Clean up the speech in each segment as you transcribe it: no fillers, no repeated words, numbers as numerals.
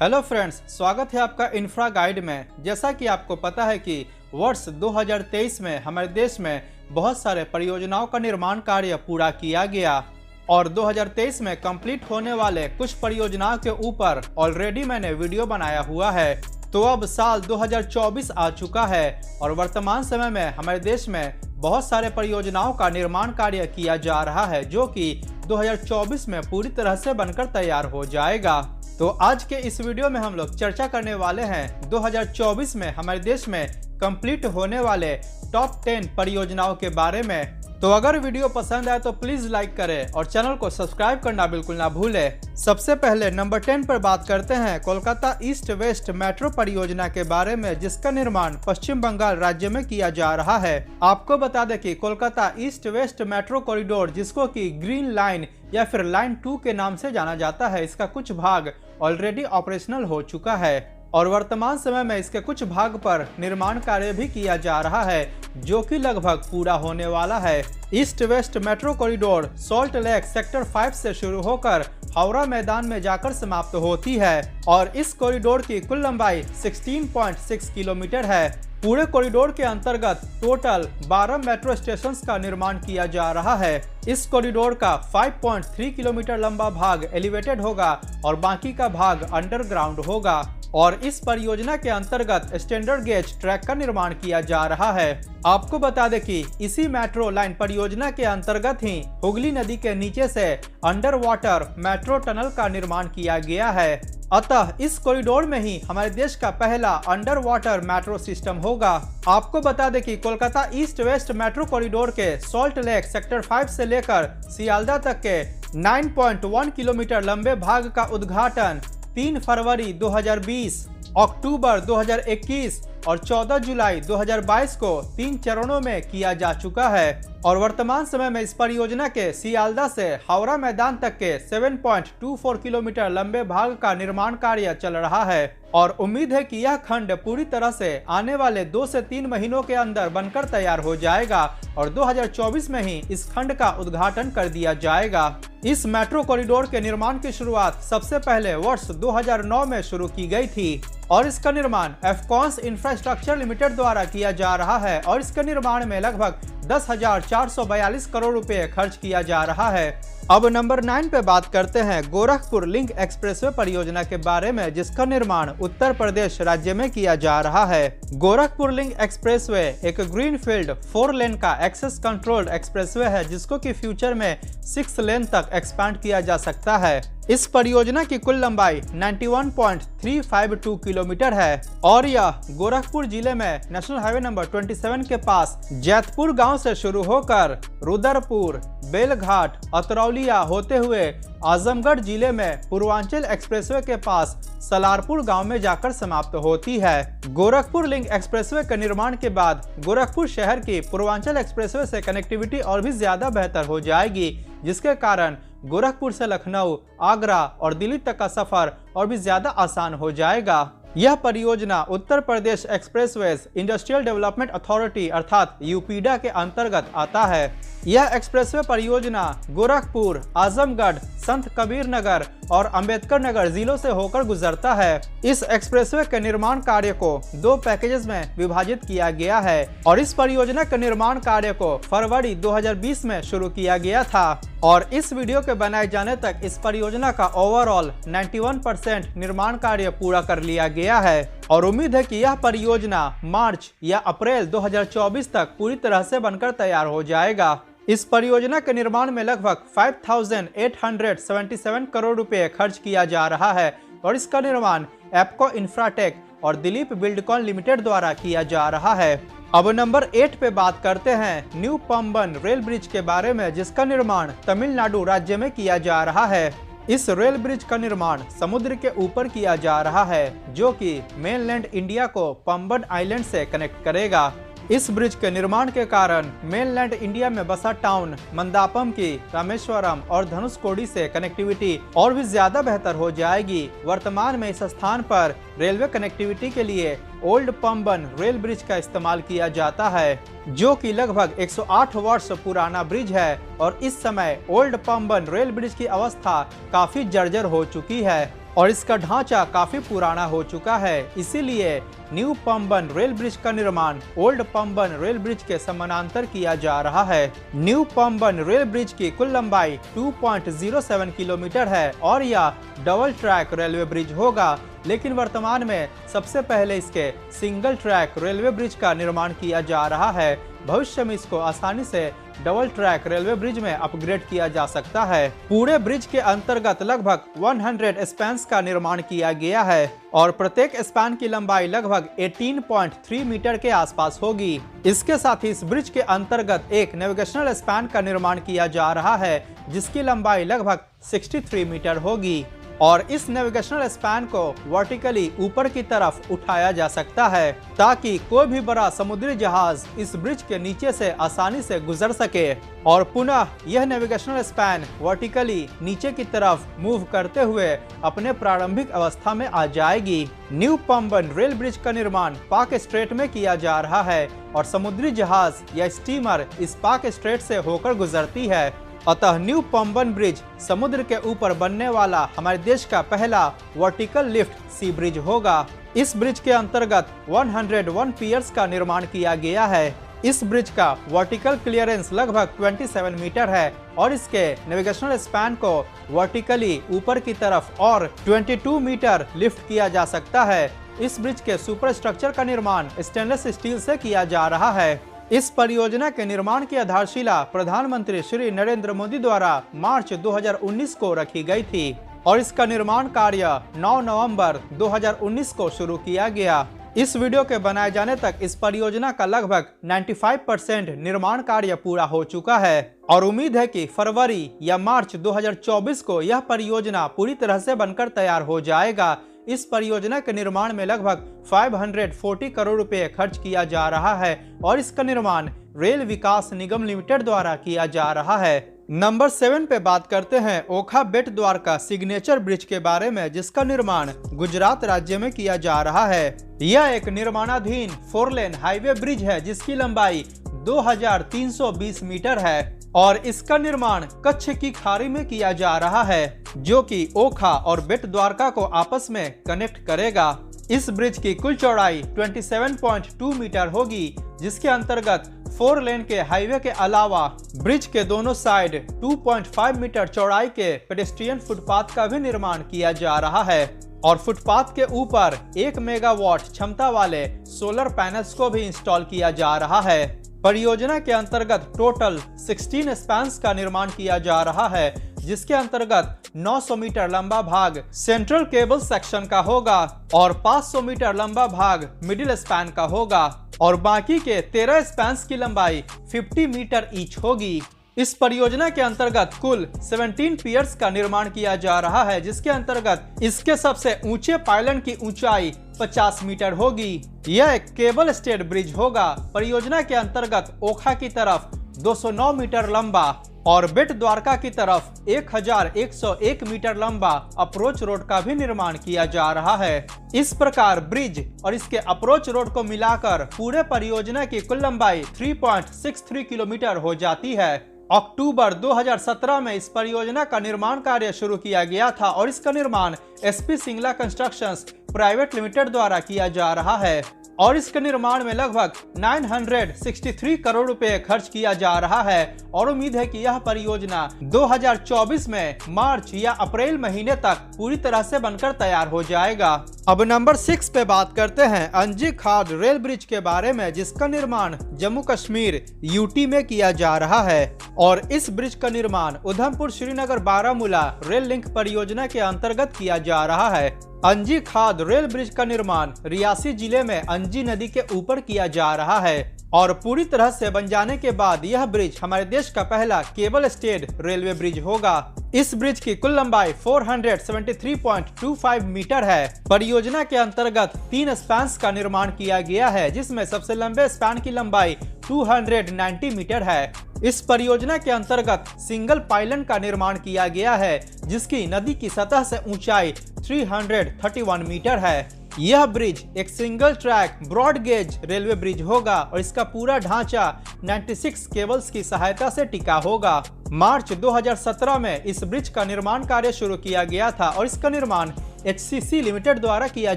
Hello friends, स्वागत है आपका इंफ्रा गाइड में। जैसा कि आपको पता है कि वर्ष 2023 में हमारे देश में बहुत सारे परियोजनाओं का निर्माण कार्य पूरा किया गया और 2023 में कंप्लीट होने वाले कुछ परियोजनाओं के ऊपर ऑलरेडी मैंने वीडियो बनाया हुआ है। तो अब साल 2024 आ चुका है और वर्तमान समय में हमारे देश में बहुत सारे परियोजनाओं का निर्माण कार्य किया जा रहा है, जो कि 2024 में पूरी तरह से बनकर तैयार हो जाएगा। तो आज के इस वीडियो में हम लोग चर्चा करने वाले हैं 2024 में हमारे देश में कंप्लीट होने वाले टॉप 10 परियोजनाओं के बारे में। तो अगर वीडियो पसंद आए तो प्लीज लाइक करें और चैनल को सब्सक्राइब करना बिल्कुल ना भूलें। सबसे पहले नंबर 10 पर बात करते हैं कोलकाता ईस्ट वेस्ट मेट्रो परियोजना के बारे में, जिसका निर्माण पश्चिम बंगाल राज्य में किया जा रहा है। आपको बता दें कि Kolkata east west metro corridor, जिसको कि ग्रीन लाइन या फिर लाइन 2 के नाम से जाना जाता है, इसका कुछ भाग ऑलरेडी ऑपरेशनल हो चुका है और वर्तमान समय में इसके कुछ भाग पर निर्माण कार्य भी किया जा रहा है, जो कि लगभग पूरा होने वाला है। East west metro corridor salt lake sector 5 से शुरू होकर हावड़ा मैदान में जाकर समाप्त होती है और इस कॉरिडोर की कुल लंबाई 16.6 किलोमीटर है। पूरे कॉरिडोर के अंतर्गत टोटल 12 मेट्रो स्टेशन का निर्माण किया जा रहा है। इस कॉरिडोर का 5.3 किलोमीटर लंबा भाग एलिवेटेड होगा और बाकी का भाग अंडरग्राउंड होगा और इस परियोजना के अंतर्गत स्टैंडर्ड गेज ट्रैक का निर्माण किया जा रहा है। आपको बता दें कि इसी मेट्रो लाइन परियोजना के अंतर्गत ही हुगली नदी के नीचे से अंडर वाटर मेट्रो टनल का निर्माण किया गया है। अतः इस कॉरिडोर में ही हमारे देश का पहला अंडर वाटर मेट्रो सिस्टम होगा। आपको बता दें कि Kolkata east west metro corridor के सॉल्ट लेक सेक्टर 5 से लेकर सियालदा तक के 9.1 किलोमीटर लंबे भाग का उद्घाटन 3 फरवरी 2020, अक्टूबर 2021 और 14 जुलाई 2022 को 3 चरणों में किया जा चुका है और वर्तमान समय में इस परियोजना के सियालदा से हावड़ा मैदान तक के 7.24 किलोमीटर लंबे भाग का निर्माण कार्य चल रहा है और उम्मीद है कि यह खंड पूरी तरह से आने वाले 2 से 3 महीनों के अंदर बनकर तैयार हो जाएगा और 2024 में ही इस खंड का उद्घाटन कर दिया जाएगा। इस मेट्रो कॉरिडोर के निर्माण की शुरुआत सबसे पहले वर्ष 2009 में शुरू की गई थी और इसका निर्माण एफकॉन्स इंफ्रास्ट्रक्चर लिमिटेड द्वारा किया जा रहा है और इसके निर्माण में लगभग 10,442 करोड़ रुपए खर्च किया जा रहा है। अब नंबर 9 पे बात करते हैं गोरखपुर लिंक एक्सप्रेसवे परियोजना के बारे में, जिसका निर्माण उत्तर प्रदेश राज्य में किया जा रहा है। गोरखपुर लिंक एक्सप्रेसवे एक ग्रीनफील्ड 4 लेन का एक्सेस कंट्रोल्ड एक्सप्रेसवे है, जिसको कि फ्यूचर में 6 लेन तक एक्सपैंड किया जा सकता है। इस परियोजना की कुल लंबाई 91.352 किलोमीटर है और यह गोरखपुर जिले में नेशनल हाईवे नंबर 27 के पास जैतपुर गांव से शुरू होकर रुद्रपुर, बेलघाट, अतरौलिया होते हुए आजमगढ़ जिले में पूर्वांचल एक्सप्रेसवे के पास सलारपुर गांव में जाकर समाप्त होती है। गोरखपुर लिंक एक्सप्रेसवे के निर्माण के बाद गोरखपुर शहर की पूर्वांचल एक्सप्रेसवे से कनेक्टिविटी और भी ज्यादा बेहतर हो जाएगी, जिसके कारण गोरखपुर से लखनऊ, आगरा और दिल्ली तक का सफर और भी ज्यादा आसान हो जाएगा। यह परियोजना Uttar Pradesh expressways industrial development authority अर्थात यूपीडा के अंतर्गत आता है। यह एक्सप्रेसवे परियोजना गोरखपुर, आजमगढ़, संत कबीर नगर और अंबेडकर नगर जिलों से होकर गुजरता है। इस एक्सप्रेसवे के निर्माण कार्य को 2 पैकेजेस में विभाजित किया गया है और इस परियोजना के निर्माण कार्य को फरवरी 2020 में शुरू किया गया था और इस वीडियो के बनाए जाने तक इस परियोजना का ओवरऑल 91% निर्माण कार्य पूरा कर लिया गया है और उम्मीद है कि यह परियोजना मार्च या अप्रैल 2024 तक पूरी तरह से बनकर तैयार हो जाएगा। इस परियोजना के निर्माण में लगभग 5,877 करोड़ रुपए खर्च किया जा रहा है और इसका निर्माण एप्को इंफ्राटेक और दिलीप बिल्डकॉन लिमिटेड द्वारा किया जा रहा है। अब नंबर 8 पे बात करते हैं न्यू पंबन रेल ब्रिज के बारे में, जिसका निर्माण तमिलनाडु राज्य में किया जा रहा है। इस रेल ब्रिज का निर्माण समुद्र के ऊपर किया जा रहा है, जो कि मेनलैंड इंडिया को पंबन आइलैंड से कनेक्ट करेगा। इस ब्रिज के निर्माण के कारण मेनलैंड इंडिया में बसा टाउन मंदापम की रामेश्वरम और धनुषकोडी से कनेक्टिविटी और भी ज्यादा बेहतर हो जाएगी। वर्तमान में इस स्थान पर रेलवे कनेक्टिविटी के लिए ओल्ड पंबन रेल ब्रिज का इस्तेमाल किया जाता है, जो कि लगभग 108 वर्ष पुराना ब्रिज है और इस समय ओल्ड पंबन रेल ब्रिज की अवस्था काफी जर्जर हो चुकी है। और इसका ढांचा काफी पुराना हो चुका है, इसीलिए न्यू पंबन रेल ब्रिज का निर्माण ओल्ड पंबन रेल ब्रिज के समानांतर किया जा रहा है। न्यू पंबन रेल ब्रिज की कुल लंबाई 2.07 किलोमीटर है और यह डबल ट्रैक रेलवे ब्रिज होगा, लेकिन वर्तमान में सबसे पहले इसके सिंगल ट्रैक रेलवे ब्रिज का निर्माण किया जा रहा है। भविष्य में इसको आसानी से डबल ट्रैक रेलवे ब्रिज में अपग्रेड किया जा सकता है। पूरे ब्रिज के अंतर्गत लगभग 100 स्पैन्स का निर्माण किया गया है और प्रत्येक स्पैन की लंबाई लगभग 18.3 मीटर के आसपास होगी। इसके साथ ही इस ब्रिज के अंतर्गत एक नेविगेशनल स्पैन का निर्माण किया जा रहा है, जिसकी लंबाई लगभग 63 मीटर होगी और इस नेविगेशनल स्पैन को वर्टिकली ऊपर की तरफ उठाया जा सकता है, ताकि कोई भी बड़ा समुद्री जहाज इस ब्रिज के नीचे से आसानी से गुजर सके। और पुनः यह नेविगेशनल स्पैन वर्टिकली नीचे की तरफ मूव करते हुए अपने प्रारंभिक अवस्था में आ जाएगी। न्यू पंबन रेल ब्रिज का निर्माण पाक स्ट्रेट में किया जा रहा है और समुद्री जहाज या स्टीमर इस पाक स्ट्रेट से होकर गुजरती है। अतः न्यू पंबन ब्रिज समुद्र के ऊपर बनने वाला हमारे देश का पहला वर्टिकल लिफ्ट सी ब्रिज होगा। इस ब्रिज के अंतर्गत 101 पियर्स का निर्माण किया गया है। इस ब्रिज का वर्टिकल क्लियरेंस लगभग 27 मीटर है और इसके नेविगेशनल स्पैन को वर्टिकली ऊपर की तरफ और 22 मीटर लिफ्ट किया जा सकता है। इस ब्रिज के सुपर स्ट्रक्चर का निर्माण स्टेनलेस स्टील से किया जा रहा है। इस परियोजना के निर्माण की आधारशिला प्रधानमंत्री श्री नरेंद्र मोदी द्वारा मार्च 2019 को रखी गई थी और इसका निर्माण कार्य 9 नवंबर 2019 को शुरू किया गया। इस वीडियो के बनाए जाने तक इस परियोजना का लगभग 95% निर्माण कार्य पूरा हो चुका है और उम्मीद है कि फरवरी या मार्च 2024 को यह परियोजना पूरी तरह से बनकर तैयार हो जाएगा। इस परियोजना के निर्माण में लगभग 540 करोड़ रुपए खर्च किया जा रहा है और इसका निर्माण रेल विकास निगम लिमिटेड द्वारा किया जा रहा है। नंबर 7 पे बात करते हैं ओखा बेट द्वारका सिग्नेचर ब्रिज के बारे में, जिसका निर्माण गुजरात राज्य में किया जा रहा है। यह एक निर्माणाधीन 4 लेन हाईवे ब्रिज है जिसकी लंबाई 2320 मीटर है और इसका निर्माण कच्छ की खाड़ी में किया जा रहा है, जो कि ओखा और बेट द्वारका को आपस में कनेक्ट करेगा। इस ब्रिज की कुल चौड़ाई 27.2 मीटर होगी, जिसके अंतर्गत 4 लेन के हाईवे के अलावा ब्रिज के दोनों साइड 2.5 मीटर चौड़ाई के पेडेस्ट्रियन फुटपाथ का भी निर्माण किया जा रहा है और फुटपाथ के ऊपर 1 मेगावाट क्षमता वाले सोलर पैनल्स को भी इंस्टॉल किया जा रहा है। परियोजना के अंतर्गत टोटल 16 स्पैन्स का निर्माण किया जा रहा है, जिसके अंतर्गत 900 मीटर लंबा भाग सेंट्रल केबल सेक्शन का होगा और 500 मीटर लंबा भाग मिडिल स्पैन का होगा और बाकी के 13 स्पैन्स की लंबाई 50 मीटर ईच होगी। इस परियोजना के अंतर्गत कुल 17 पियर्स का निर्माण किया जा रहा है, जिसके अंतर्गत इसके सबसे ऊंचे पायलन की ऊंचाई 50 मीटर होगी। यह एक केबल स्टेड ब्रिज होगा। परियोजना के अंतर्गत ओखा की तरफ 209 मीटर लंबा और बेट द्वारका की तरफ 1101 मीटर लंबा अप्रोच रोड का भी निर्माण किया जा रहा है। इस प्रकार ब्रिज और इसके अप्रोच रोड को मिलाकर पूरे परियोजना की कुल लंबाई 3.63 किलोमीटर हो जाती है। अक्टूबर 2017 में इस परियोजना का निर्माण कार्य शुरू किया गया था और इसका निर्माण SP Singla constructions private limited द्वारा किया जा रहा है और इसके निर्माण में लगभग 963 करोड़ रुपए खर्च किया जा रहा है और उम्मीद है कि यह परियोजना 2024 में मार्च या अप्रैल महीने तक पूरी तरह से बनकर तैयार हो जाएगा। अब नंबर 6 पे बात करते हैं अंजी खाद रेल ब्रिज के बारे में, जिसका निर्माण जम्मू कश्मीर यूटी में किया जा रहा है और इस ब्रिज का निर्माण उधमपुर श्रीनगर बारामूला रेल लिंक परियोजना के अंतर्गत किया जा रहा है। अंजी खाद रेल ब्रिज का निर्माण रियासी जिले में अंजी नदी के ऊपर किया जा रहा है और पूरी तरह से बन जाने के बाद यह ब्रिज हमारे देश का पहला केबल स्टेड रेलवे ब्रिज होगा। इस ब्रिज की कुल लंबाई 473.25 मीटर है। परियोजना के अंतर्गत 3 स्पैन्स का निर्माण किया गया है, जिसमें सबसे लंबे स्पैन की लंबाई 290 मीटर है। इस परियोजना के अंतर्गत सिंगल पाइलन का निर्माण किया गया है, जिसकी नदी की सतह से ऊंचाई 331 मीटर है। यह ब्रिज एक single track broad gauge railway bridge होगा और इसका पूरा ढांचा 96 केबल्स की सहायता से टिका होगा। मार्च 2017 में इस ब्रिज का निर्माण कार्य शुरू किया गया था और इसका निर्माण HCC लिमिटेड द्वारा किया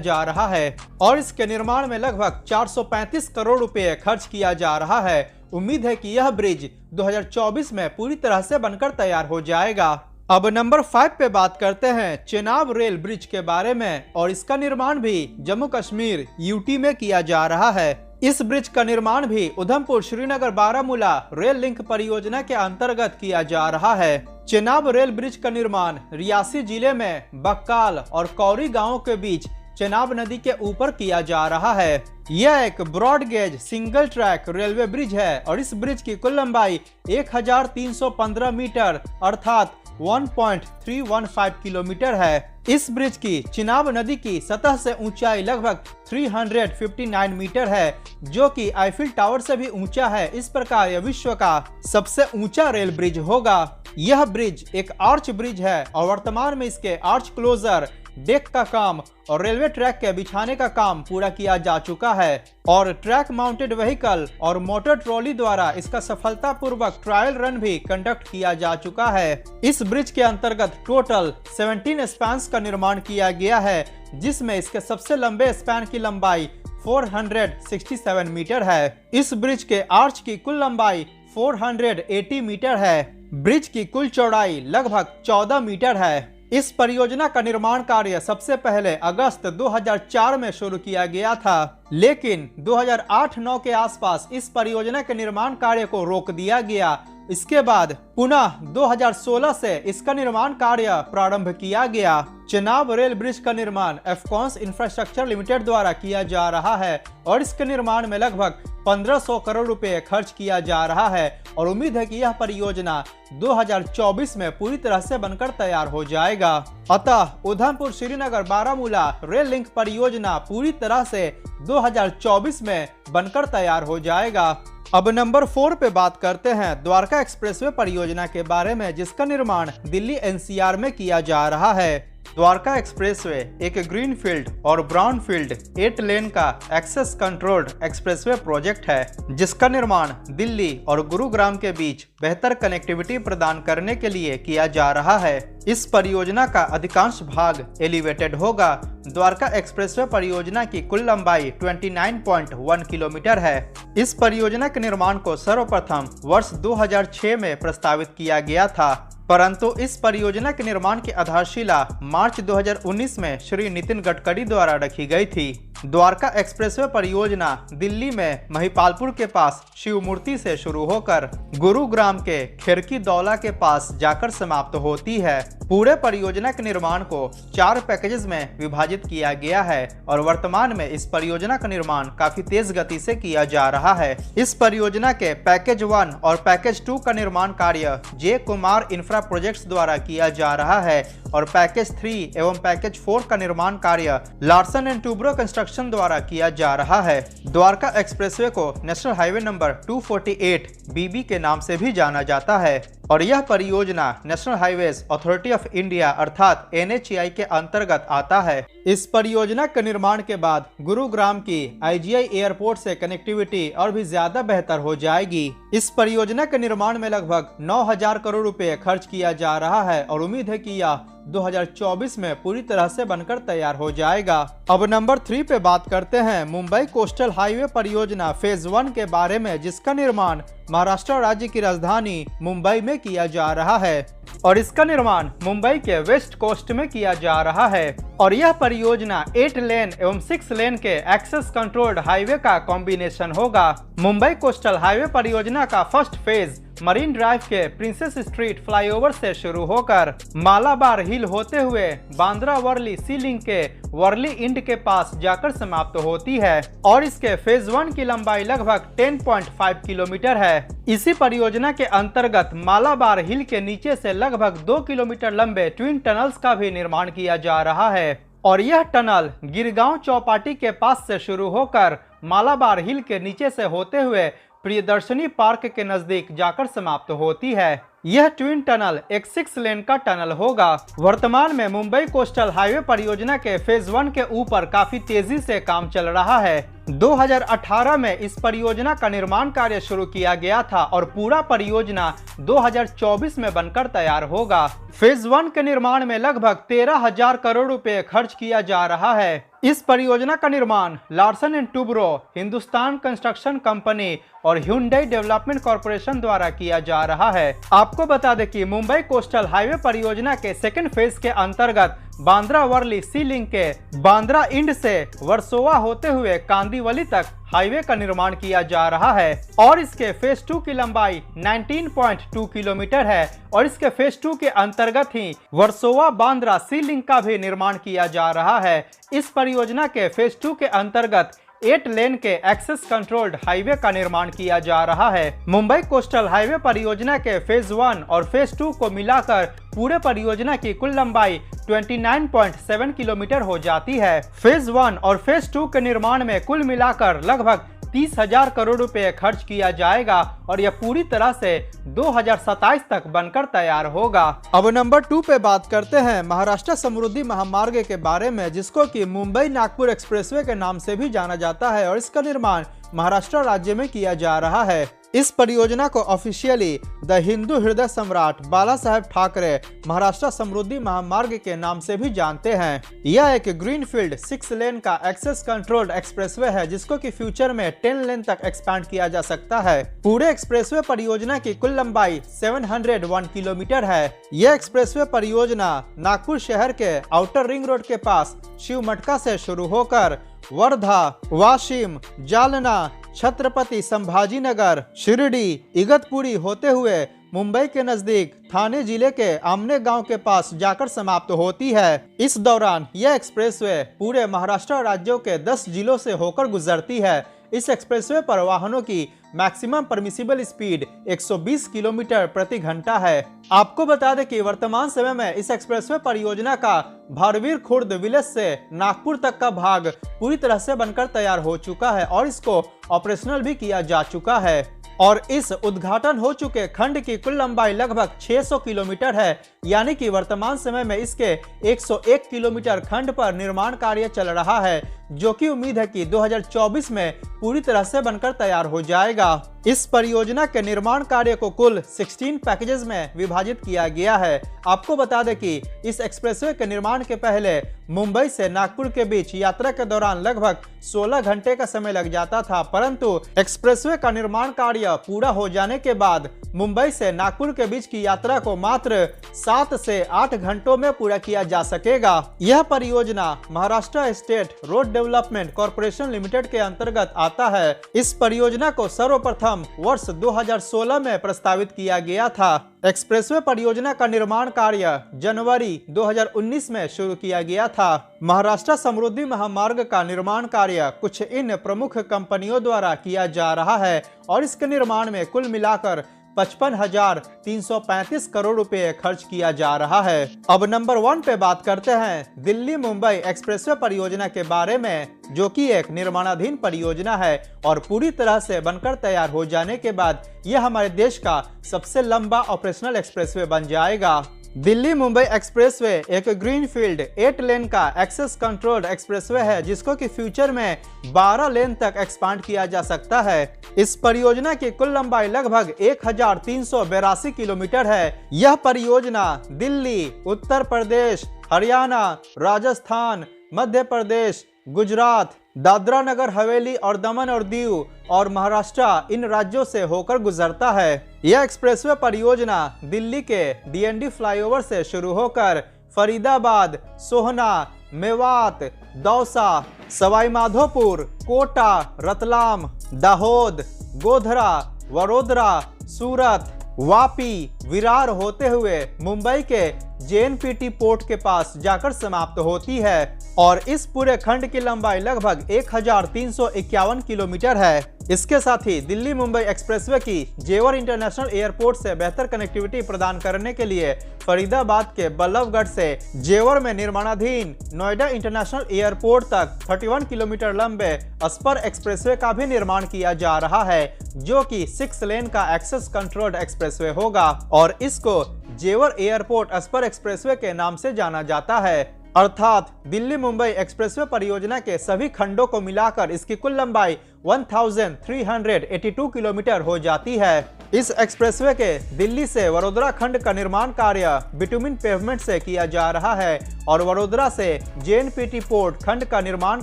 जा रहा है और इसके निर्माण में लगभग 435 करोड़ रुपए खर्च किया जा रहा है। उम्मीद है कि यह ब्रिज 2024 में पूरी तरह से बनकर तैयार हो जाएगा। अब नंबर 5 पे बात करते हैं चेनाब रेल ब्रिज के बारे में और इसका निर्माण भी जम्मू कश्मीर यूटी में किया जा रहा है। इस ब्रिज का निर्माण भी उधमपुर श्रीनगर बारामूला रेल लिंक परियोजना के अंतर्गत किया जा रहा है। चेनाब रेल ब्रिज का निर्माण रियासी जिले में बक्काल और कौरी गांवों के बीच चेनाब नदी के ऊपर किया जा रहा है। यह एक broad gauge single track railway bridge है और इस ब्रिज की कुल लंबाई 1315 मीटर अर्थात 1.315 किलोमीटर है। इस ब्रिज की चिनाब नदी की सतह से ऊंचाई लगभग 359 मीटर है, जो कि आईफिल टावर से भी ऊंचा है। इस प्रकार यह विश्व का सबसे ऊंचा रेल ब्रिज होगा। यह ब्रिज एक आर्च ब्रिज है और वर्तमान में इसके आर्च क्लोजर, डेक का काम और रेलवे ट्रैक के बिछाने का काम पूरा किया जा चुका है और ट्रैक माउंटेड व्हीकल और मोटर ट्रॉली द्वारा इसका सफलतापूर्वक ट्रायल रन भी कंडक्ट किया जा चुका है। इस ब्रिज के अंतर्गत टोटल 17 स्पैन्स का निर्माण किया गया है, जिसमें इसके सबसे लंबे स्पैन की लंबाई 467 मीटर है। इस ब्रिज के आर्च की कुल लंबाई 480 मीटर है। ब्रिज की कुल चौड़ाई लगभग 14 मीटर है। इस परियोजना का निर्माण कार्य सबसे पहले अगस्त 2004 में शुरू किया गया था, लेकिन 2008-9 के आसपास इस परियोजना के निर्माण कार्य को रोक दिया गया। इसके बाद पुनः 2016 से इसका निर्माण कार्य प्रारंभ किया गया। चेनाब रेल ब्रिज का निर्माण एफकॉन्स इंफ्रास्ट्रक्चर लिमिटेड द्वारा किया जा रहा है और इसके निर्माण में लगभग 1500 करोड़ रुपए खर्च किया जा रहा है और उम्मीद है कि यह परियोजना 2024 में पूरी तरह से बनकर तैयार हो जाएगा। अतः उधमपुर श्रीनगर बारामूला रेल लिंक परियोजना पूरी तरह से 2024 में बनकर तैयार हो जाएगा। अब नंबर 4 पे बात करते हैं द्वारका एक्सप्रेसवे परियोजना के बारे में, जिसका निर्माण दिल्ली एनसीआर में किया जा रहा है। द्वारका एक्सप्रेसवे एक ग्रीनफील्ड और ब्राउनफील्ड 8 लेन का एक्सेस कंट्रोल्ड एक्सप्रेसवे प्रोजेक्ट है, जिसका निर्माण दिल्ली और गुरुग्राम के बीच बेहतर कनेक्टिविटी प्रदान करने के लिए किया जा रहा है। इस परियोजना का अधिकांश भाग एलिवेटेड होगा। द्वारका एक्सप्रेसवे परियोजना की कुल लंबाई 29.1 किलोमीटर है। इस परियोजना के निर्माण को सर्वप्रथम वर्ष 2006 में प्रस्तावित किया गया था, परंतु इस परियोजना के निर्माण की आधारशिला मार्च 2019 में श्री नितिन गडकरी द्वारा रखी गई थी। द्वारका एक्सप्रेसवे परियोजना दिल्ली में महिपालपुर के पास शिव मूर्ति से शुरू होकर गुरुग्राम के खिरकी दौला के पास जाकर समाप्त होती है। पूरे परियोजना के निर्माण को 4 पैकेजेस में विभाजित किया गया है और वर्तमान में इस परियोजना का निर्माण काफी तेज गति से किया जा रहा है। इस परियोजना के पैकेज 1 और पैकेज 2 का निर्माण कार्य जे कुमार इंफ्रा प्रोजेक्ट्स द्वारा किया जा रहा है और पैकेज 3 एवं पैकेज 4 का निर्माण कार्य लार्सन एंड टूब्रो कंस्ट्रक्शन द्वारा किया जा रहा है। द्वारका एक्सप्रेसवे को नेशनल हाईवे नंबर 248 बीबी के नाम से भी जाना जाता है और यह परियोजना national highways authority of India अर्थात NHAI के अंतर्गत आता है। इस परियोजना के निर्माण के बाद गुरुग्राम की IGI एयरपोर्ट से कनेक्टिविटी और भी ज्यादा बेहतर हो जाएगी। इस परियोजना के निर्माण में लगभग 9000 करोड़ रुपए खर्च किया जा रहा है और उम्मीद है कि यह 2024 में पूरी तरह से बनकर तैयार हो जाएगा। अब नंबर 3 पे बात करते हैं मुंबई कोस्टल हाईवे परियोजना फेज 1 के बारे में, जिसका निर्माण महाराष्ट्र राज्य की राजधानी मुंबई में किया जा रहा है और इसका निर्माण मुंबई के वेस्ट कोस्ट में किया जा रहा है और यह परियोजना 8 लेन एवं 6 लेन के एक्सेस कंट्रोल्ड हाईवे का कॉम्बिनेशन होगा। मुंबई कोस्टल हाईवे परियोजना का फर्स्ट फेज मरीन ड्राइव के प्रिंसेस स्ट्रीट फ्लाईओवर से शुरू होकर मालाबार हिल होते हुए बांद्रा वर्ली सी लिंक के वर्ली इंड के पास जाकर समाप्त होती है और इसके फेज 1 की लंबाई लगभग 10.5 किलोमीटर है। इसी परियोजना के अंतर्गत मालाबार हिल के नीचे से लगभग 2 किलोमीटर लंबे ट्विन टनल्स का भी निर्माण किया जा रहा है और यह टनल गिरगांव चौपाटी के पास से शुरू होकर मालाबार हिल के नीचे से होते हुए प्रियदर्शनी पार्क के नजदीक जाकर समाप्त होती है। यह ट्विन टनल एक 6 लेन का टनल होगा। वर्तमान में मुंबई कोस्टल हाईवे परियोजना के फेज 1 के ऊपर काफी तेजी से काम चल रहा है। 2018 में इस परियोजना का निर्माण कार्य शुरू किया गया था और पूरा परियोजना 2024 में बनकर तैयार होगा। फेज 1 के निर्माण में लगभग 13,000 करोड़ रुपए खर्च किया जा रहा है। इस परियोजना का निर्माण Larsen and Toubro, Hindustan construction company और ह्युंडई डेवलपमेंट कॉरपोरेशन द्वारा किया जा रहा है। आपको बता दें कि मुंबई कोस्टल हाईवे परियोजना के सेकेंड फेज के अंतर्गत बांद्रा वर्ली सी लिंक के बांद्रा इंड से वर्सोवा होते हुए कांदिवली तक हाईवे का निर्माण किया जा रहा है और इसके फेज 2 की लंबाई 19.2 किलोमीटर है और इसके फेज 2 के अंतर्गत ही वर्सोवा बांद्रा सी लिंक का भी निर्माण किया जा रहा है। इस परियोजना के फेज 2 के अंतर्गत 8 लेन के एक्सेस कंट्रोल्ड हाईवे का निर्माण किया जा रहा है। मुंबई कोस्टल हाईवे परियोजना के फेज 1 और फेज 2 को मिलाकर पूरे परियोजना की कुल लंबाई 29.7 किलोमीटर हो जाती है। फेज 1 और फेज 2 के निर्माण में कुल मिलाकर लगभग 30,000 करोड़ रुपए खर्च किया जाएगा और यह पूरी तरह से 2027 तक बनकर तैयार होगा। अब नंबर 2 पे बात करते हैं महाराष्ट्र समृद्धि महामार्ग के बारे में, जिसको कि मुंबई नागपुर एक्सप्रेसवे के नाम से भी जाना जाता है और इसका निर्माण महाराष्ट्र राज्य में किया जा रहा है। इस परियोजना को ऑफिशियली द हिंदू हृदय सम्राट बाला साहेब ठाकरे महाराष्ट्र समृद्धि महामार्ग के नाम से भी जानते हैं। यह एक ग्रीनफील्ड 6 लेन का एक्सेस कंट्रोल्ड एक्सप्रेसवे है, जिसको कि फ्यूचर में 10 लेन तक एक्सपैंड किया जा सकता है। पूरे एक्सप्रेसवे परियोजना की कुल लंबाई 701 किलोमीटर है। यह एक्सप्रेसवे परियोजना नागपुर शहर के आउटर रिंग रोड के पास शिव मटका से शुरू होकर वर्धा, वाशिम, जालना, छत्रपति संभाजीनगर, शिरडी, इगतपुरी होते हुए मुंबई के नजदीक थाने जिले के आमने गांव के पास जाकर समाप्त होती है। इस दौरान यह एक्सप्रेसवे पूरे महाराष्ट्र राज्यों के 10 जिलों से होकर गुजरती है। इस एक्सप्रेसवे पर वाहनों की मैक्सिमम परमिसिबल स्पीड 120 किलोमीटर प्रति घंटा है। आपको बता दें कि वर्तमान समय में इस एक्सप्रेसवे परियोजना का भारवीर खुर्द विलेज से नागपुर तक का भाग पूरी तरह से बनकर तैयार हो चुका है और इसको ऑपरेशनल भी किया जा चुका है और इस उद्घाटन हो चुके खंड की कुल लंबाई लगभग 600 किलोमीटर है, यानी कि वर्तमान समय में इसके 101 किलोमीटर खंड पर निर्माण कार्य चल रहा है, जो कि उम्मीद है कि 2024 में पूरी तरह से बनकर तैयार हो जाएगा। इस परियोजना के निर्माण कार्य को कुल 16 पैकेजेस में विभाजित किया गया है। आपको बता दें कि इस एक्सप्रेसवे के निर्माण के पहले मुंबई से नागपुर के बीच यात्रा के दौरान लगभग 16 घंटे का समय लग जाता था, परंतु एक्सप्रेसवे का निर्माण कार्य पूरा हो जाने के बाद मुंबई से नागपुर के बीच की यात्रा को मात्र 7 से 8 घंटों में पूरा किया जा सकेगा। यह परियोजना Maharashtra state road development corporation limited के अंतर्गत आता है। इस परियोजना को सर्वप्रथम वर्ष 2016 में प्रस्तावित किया गया था। एक्सप्रेसवे परियोजना का निर्माण कार्य जनवरी 2019 में शुरू किया गया था। महाराष्ट्र समृद्धि महामार्ग का निर्माण कार्य कुछ इन प्रमुख कंपनियों द्वारा किया जा रहा है और इसके निर्माण में कुल मिलाकर 55,335 करोड़ रुपए खर्च किया जा रहा है। अब नंबर 1 पे बात करते हैं दिल्ली मुंबई एक्सप्रेसवे परियोजना के बारे में, जो कि एक निर्माणाधीन परियोजना है और पूरी तरह से बनकर तैयार हो जाने के बाद यह हमारे देश का सबसे लंबा ऑपरेशनल एक्सप्रेसवे बन जाएगा। दिल्ली मुंबई एक्सप्रेसवे एक ग्रीनफील्ड 8 लेन का एक्सेस कंट्रोल्ड एक्सप्रेसवे है, जिसको कि फ्यूचर में 12 लेन तक एक्सपांड किया जा सकता है। इस परियोजना की कुल लंबाई लगभग 1382 किलोमीटर है। यह परियोजना दिल्ली, उत्तर प्रदेश, हरियाणा, राजस्थान, मध्य प्रदेश, गुजरात, दादरा नगर हवेली और दमन और दीव और महाराष्ट्र इन राज्यों से होकर गुजरता है। यह एक्सप्रेसवे परियोजना दिल्ली के डीएनडी फ्लाईओवर से शुरू होकर फरीदाबाद, सोहना, मेवात, दौसा, सवाई माधोपुर, कोटा, रतलाम, दाहोद, गोधरा, वडोदरा, सूरत, वापी, विरार होते हुए मुंबई के जेएनपीटी पोर्ट के पास जाकर समाप्त होती है और इस पूरे खंड की लंबाई लगभग 1351 किलोमीटर है। इसके साथ ही दिल्ली मुंबई एक्सप्रेसवे की जेवर इंटरनेशनल एयरपोर्ट से बेहतर कनेक्टिविटी प्रदान करने के लिए फरीदाबाद के बल्लभगढ़ से जेवर में निर्माणाधीन नोएडा इंटरनेशनल एयरपोर्ट तक 31 किलोमीटर लंबे स्पर एक्सप्रेसवे का भी निर्माण किया जा रहा है, जो कि 6 लेन का एक्सेस कंट्रोल्ड एक्सप्रेसवे होगा और इसको जेवर एयरपोर्ट स्पर एक्सप्रेसवे के नाम से जाना जाता है। अर्थात दिल्ली मुंबई एक्सप्रेसवे परियोजना के सभी खंडों को मिलाकर इसकी कुल लंबाई 1382 किलोमीटर हो जाती है। इस एक्सप्रेसवे के दिल्ली से वडोदरा खंड का निर्माण कार्य बिटुमिन पेवमेंट से किया जा रहा है और वडोदरा से JNPT पोर्ट खंड का निर्माण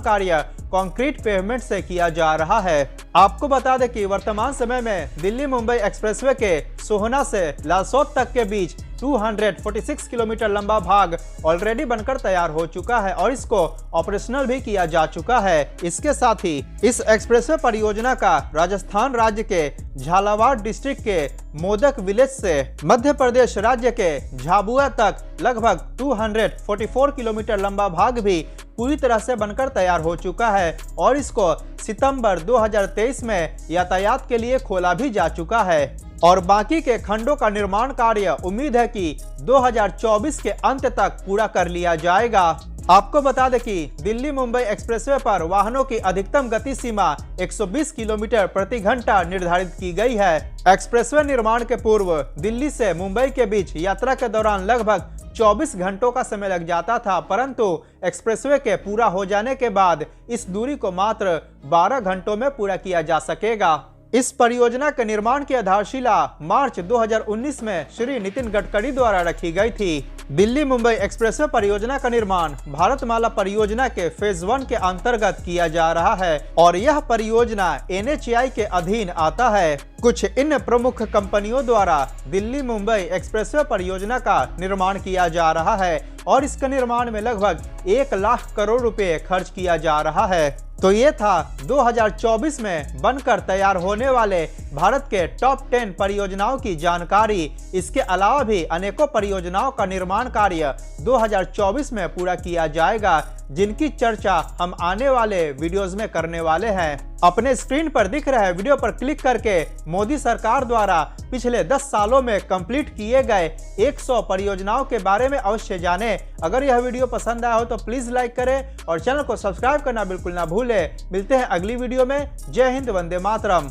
कार्य कंक्रीट पेवमेंट से किया जा रहा है। आपको बता दें कि वर्तमान समय में दिल्ली मुंबई एक्सप्रेसवे के सोहना से लालसौट तक के बीच 246 किलोमीटर लंबा भाग ऑलरेडी बनकर तैयार हो चुका है और इसको ऑपरेशनल भी किया जा चुका है। इसके साथ ही इस एक्सप्रेसवे परियोजना का राजस्थान राज्य के झालावाड़ डिस्ट्रिक्ट के मोदक विलेज से मध्य प्रदेश राज्य के झाबुआ तक लगभग 244 किलोमीटर लंबा भाग भी पूरी तरह से बनकर तैयार हो चुका है और इसको सितंबर 2023 में यातायात के लिए खोला भी जा चुका है और बाकी के खंडों का निर्माण कार्य उम्मीद है कि 2024 के अंत तक पूरा कर लिया जाएगा। आपको बता दें कि दिल्ली मुंबई एक्सप्रेसवे पर वाहनों की अधिकतम गति सीमा 120 किलोमीटर प्रति घंटा निर्धारित की गई है। एक्सप्रेसवे निर्माण के पूर्व दिल्ली से मुंबई के बीच यात्रा के दौरान लगभग 24 घंटों का समय लग जाता था, परंतु एक्सप्रेसवे के पूरा हो जाने के बाद इस दूरी को मात्र 12 घंटों में पूरा किया जा सकेगा। इस परियोजना के निर्माण की आधारशिला मार्च 2019 में श्री नितिन गडकरी द्वारा रखी गई थी। दिल्ली मुंबई एक्सप्रेसवे परियोजना का निर्माण भारतमाला परियोजना के फेज 1 के अंतर्गत किया जा रहा है और यह परियोजना NHAI के अधीन आता है। कुछ इन प्रमुख कंपनियों द्वारा दिल्ली मुंबई एक्सप्रेसवे परियोजना का निर्माण किया जा रहा है और इसके निर्माण में लगभग 1 लाख करोड़ रुपए खर्च किया जा रहा है। तो ये था 2024 में बनकर तैयार होने वाले भारत के टॉप 10 परियोजनाओं की जानकारी। इसके अलावा भी अनेकों परियोजनाओं का निर्माण कार्य 2024 में पूरा किया जाएगा, जिनकी चर्चा हम आने वाले वीडियोस में करने वाले हैं। अपने स्क्रीन पर दिख रहे वीडियो पर क्लिक करके मोदी सरकार द्वारा पिछले 10 सालों में कंप्लीट किए गए 100 परियोजनाओं के बारे में अवश्य जानें। अगर यह वीडियो पसंद आया हो तो प्लीज लाइक करें और चैनल को सब्सक्राइब करना बिल्कुल ना भूलें। मिलते हैं अगली वीडियो में। जय हिंद, वंदे मातरम।